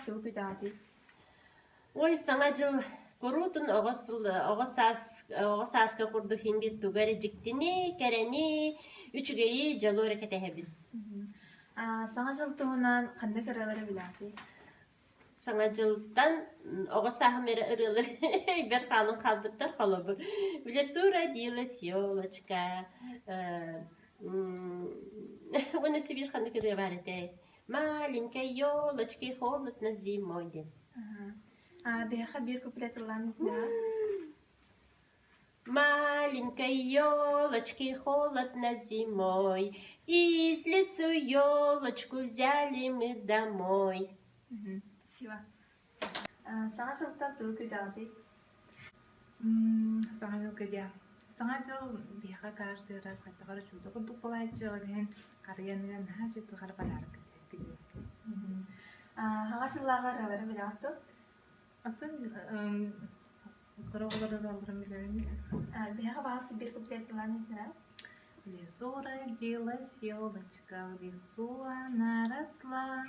тугу даати. Ой, саңа жыл көрутун оғысаска курду химбит тугары жиктини, керени, үчүгейи жалу рекетехебин. Саңа жыл туһунан ханна кыралары билаати. Саңа жылдан оғысахым әрі ырылыр бір қалын қалбыттар қалабыр. В лесу родилась елочка. Оны сибир ханна кыры бар эте. Маленькой елочки холодно зимой ден. Беха бир куплетылан да. Маленькой елочки холодно зимой. Из лесу елочку взяли мы домой. Сива. Саңа жылтан тугу даати. Саңа жыл кедя. Саңа жыл беха каждый раз хаттагар чууда курдук балайчы ген карыяныган хажы тыгар балар кедя. Хаңа жыллага ралары билаатты. Атын короголары алырым билебин. Беха баасы бир куплетылан да. В лесу родилась елочка, в лесу она росла.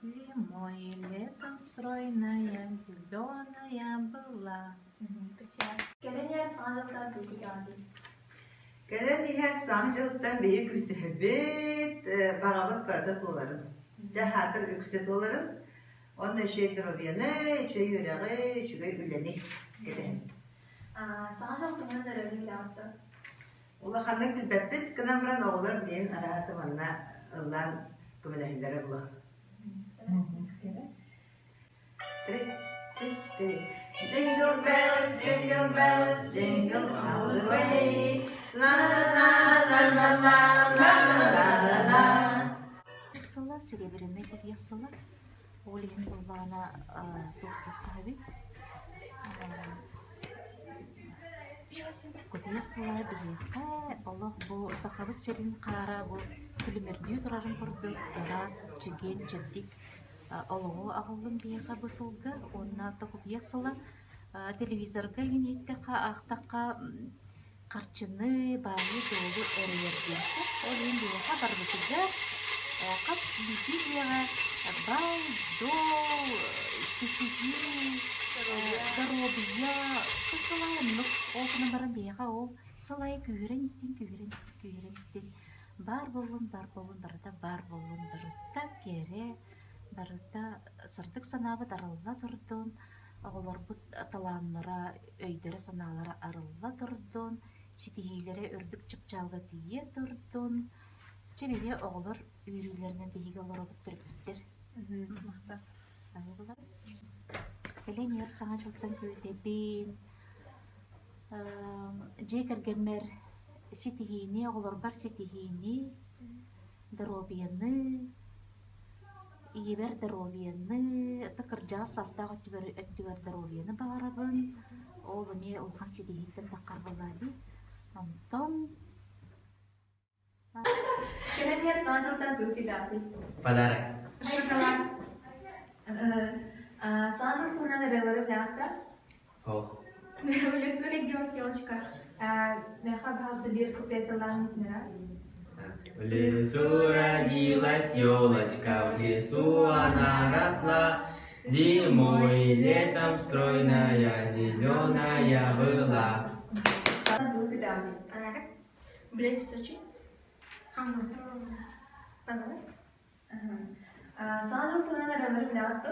Зимой и летом стройная, зеленая была. Келенер саңа жылтан тугу даати. Кэлэн иһэр саҥ жылыттан бэйэ күртэһэбит баҕабыт барда туоларын. Жаһаатыр үксе туоларын. Онна үчөйдür обиэны, үчөй үрэҕи, үчүгэй үлэни кэдэһэн. Саңа жыл туһунан эрэлэ билаатты. Улаханнык билбэппит, кынан баран оҕолор биэн арааты манна ыллан көмөлэһиллэри була. Jingle bells, jingle all the way. La la la la la la la la la la. Яссыла, серебряный вот яссыла. Олин уллана тухтук хаби. Вот яссыла биеха, Allah bu сахабы серин кара bu күлүмөрдүү турарын көрдүк. Эрас, чиген, чертик. Олого агылдын биеха бысылга, онна тухтук яссыла. Телевизорга генетте ахтакка карчыны баалы долу эрерген. Олин биеха барбытыга кас бизига бал до сисиги здоровья кысылайымлык окуна баран биеха ол сылай күйрен бар болун барыта кере барыта сырдык санабы дарылла турдун оголор бут талааннара өйдөрө санаалара арылла турдун ситихилере өрдүк чыпчалга тие турдун чебеге оголор үйрүүлеринен дегиге олоробут түрбүттер. Махта. Эленер саңа жылтан күйтебин жекергемер ситихини оголор бар ситихини дробияны ибер дробияны тыкыржа састаг өттүгөр дробияны баарабын ол эме улхан ситихиттен таккар болали онтон Келенер саңа жылтан тугу даати. Подарок. Шоколад. Саңа жыл туһунан эрэлэри билаатта. Ох. В лесу родилась елочка. Беха баасы бир куплетылан да. В лесу родилась елочка, в лесу она росла. Зимой и летом стройная, зеленая была. Тугу даати. Билет сочи. Саңа жыл туһунан эрэлэри билаатты.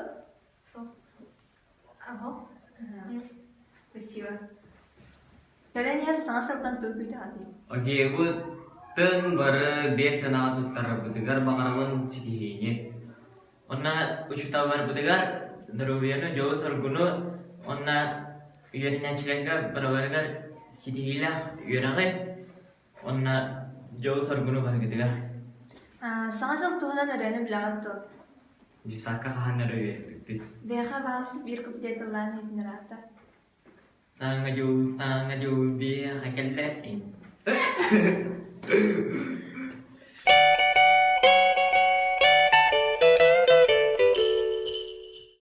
Спасибо. Келенер саңа жылтан тугу даати. Окей, вот тын бары бесена туттары бутыгар багарабын ситихине. Онна учутавар бутыгар дарубияны жоу саргуну онна үйеринячиленга барабаргар ситихилах үйерагы онна жоу саргуну баргытыгар. Саңа жыл туһунан эрэлэри билаатты. Жисака ханнары үйербит. Беха баасы бир куплетылан да. Sang aju biar kelek.